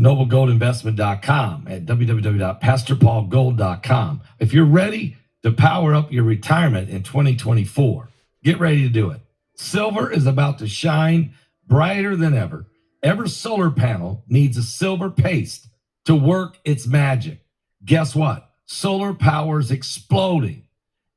noblegoldinvestment.com, at www.pastorpaulgold.com. If you're ready to power up your retirement in 2024, get ready to do it. Silver is about to shine brighter than ever. Every solar panel needs a silver paste to work its magic. Guess what? Solar power is exploding.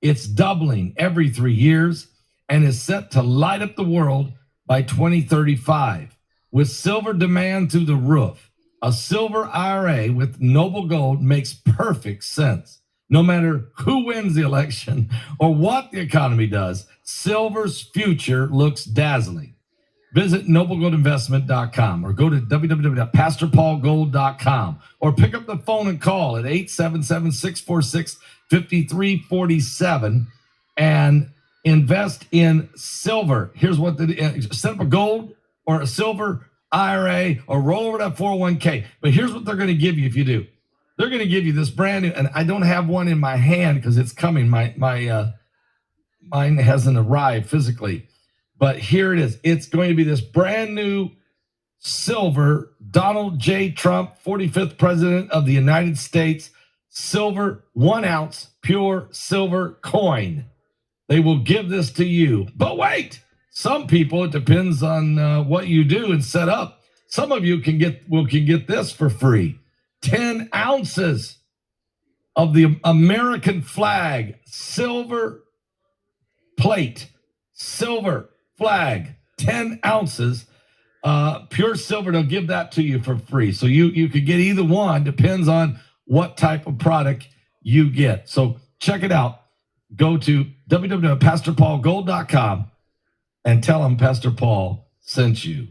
It's doubling every 3 years and is set to light up the world by 2035. With silver demand through the roof, a silver IRA with Noble Gold makes perfect sense. No matter who wins the election or what the economy does, silver's future looks dazzling. Visit noblegoldinvestment.com or go to www.pastorpaulgold.com or pick up the phone and call at 877-646-5347 and invest in silver. Here's what set up a gold or a silver IRA or roll over that 401k. But here's what they're going to give you if you do. They're going to give you this brand new, and I don't have one in my hand because it's coming. Mine hasn't arrived physically. But here it is. It's going to be this brand new silver Donald J. Trump, 45th President of the United States, silver 1 ounce pure silver coin. They will give this to you. But wait, some people, it depends on what you do and set up. Some of you can get this for free. 10 ounces of the American flag, silver plate, silver flag, 10 ounces, pure silver. They'll give that to you for free. So you could get either one, depends on what type of product you get. So check it out. Go to www.pastorpaulgold.com and tell them Pastor Paul sent you.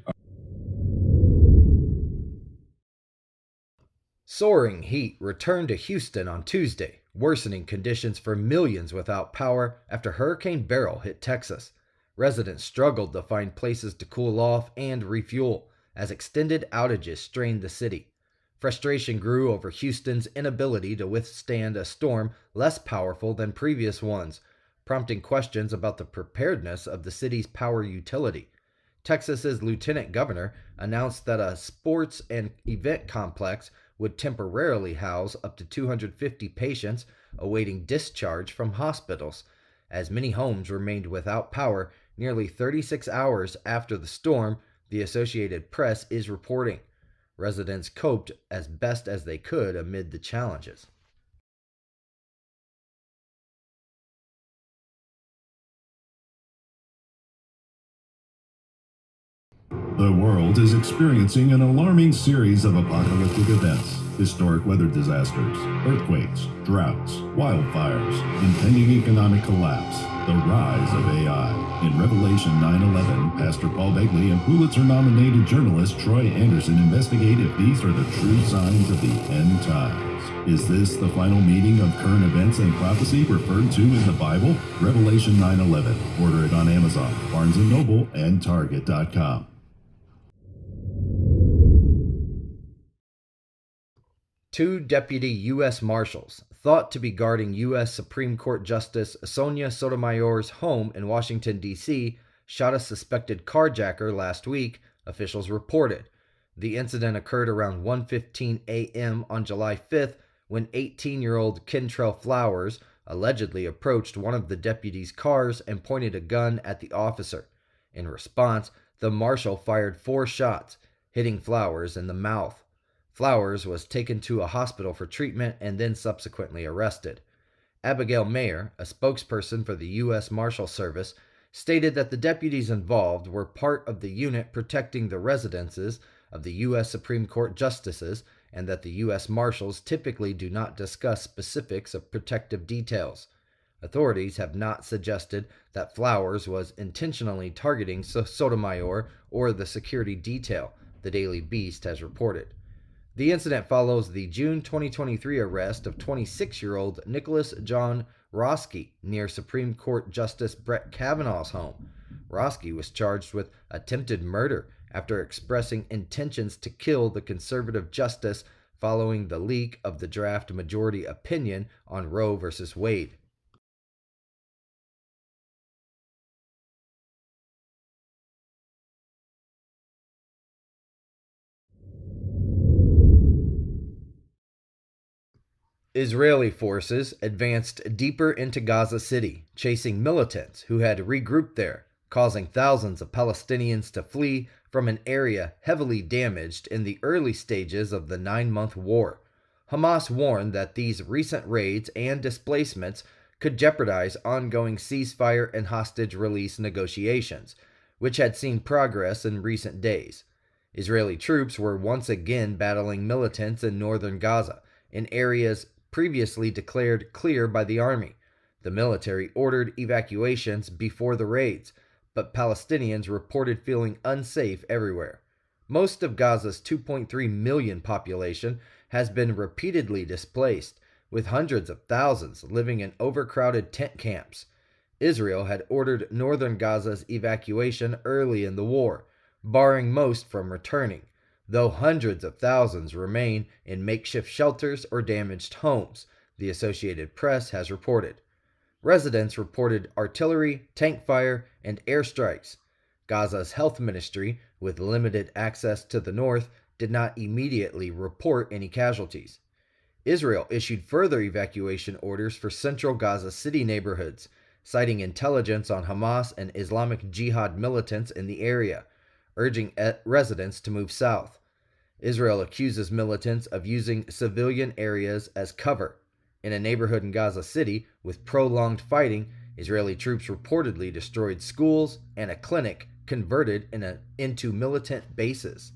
Soaring heat returned to Houston on Tuesday, worsening conditions for millions without power after Hurricane Beryl hit Texas. Residents struggled to find places to cool off and refuel as extended outages strained the city. Frustration grew over Houston's inability to withstand a storm less powerful than previous ones, prompting questions about the preparedness of the city's power utility. Texas's lieutenant governor announced that a sports and event complex would temporarily house up to 250 patients awaiting discharge from hospitals, as many homes remained without power nearly 36 hours after the storm, the Associated Press is reporting. Residents coped as best as they could amid the challenges. The world is experiencing an alarming series of apocalyptic events, historic weather disasters, earthquakes, droughts, wildfires, impending economic collapse, the rise of AI. In Revelation 9/11, Pastor Paul Begley and Pulitzer-nominated journalist Troy Anderson investigate if these are the true signs of the end times. Is this the final meeting of current events and prophecy referred to in the Bible? Revelation 9/11. Order it on Amazon, Barnes & Noble, and Target.com. Two deputy U.S. Marshals, thought to be guarding U.S. Supreme Court Justice Sonia Sotomayor's home in Washington, D.C., shot a suspected carjacker last week, officials reported. The incident occurred around 1:15 a.m. on July 5th when 18-year-old Kentrell Flowers allegedly approached one of the deputies' cars and pointed a gun at the officer. In response, the marshal fired 4 shots, hitting Flowers in the mouth. Flowers was taken to a hospital for treatment and then subsequently arrested. Abigail Mayer, a spokesperson for the U.S. Marshal Service, stated that the deputies involved were part of the unit protecting the residences of the U.S. Supreme Court justices and that the U.S. Marshals typically do not discuss specifics of protective details. Authorities have not suggested that Flowers was intentionally targeting Sotomayor or the security detail, the Daily Beast has reported. The incident follows the June 2023 arrest of 26-year-old Nicholas John Roski near Supreme Court Justice Brett Kavanaugh's home. Roski was charged with attempted murder after expressing intentions to kill the conservative justice following the leak of the draft majority opinion on Roe v. Wade. Israeli forces advanced deeper into Gaza City, chasing militants who had regrouped there, causing thousands of Palestinians to flee from an area heavily damaged in the early stages of the 9-month war. Hamas warned that these recent raids and displacements could jeopardize ongoing ceasefire and hostage release negotiations, which had seen progress in recent days. Israeli troops were once again battling militants in northern Gaza, in areas previously declared clear by the army. The military ordered evacuations before the raids, but Palestinians reported feeling unsafe everywhere. Most of Gaza's 2.3 million population has been repeatedly displaced, with hundreds of thousands living in overcrowded tent camps. Israel had ordered northern Gaza's evacuation early in the war, barring most from returning, though hundreds of thousands remain in makeshift shelters or damaged homes, the Associated Press has reported. Residents reported artillery, tank fire, and airstrikes. Gaza's health ministry, with limited access to the north, did not immediately report any casualties. Israel issued further evacuation orders for central Gaza City neighborhoods, citing intelligence on Hamas and Islamic Jihad militants in the area, urging residents to move south. Israel accuses militants of using civilian areas as cover. In a neighborhood in Gaza City with prolonged fighting, Israeli troops reportedly destroyed schools and a clinic converted into militant bases.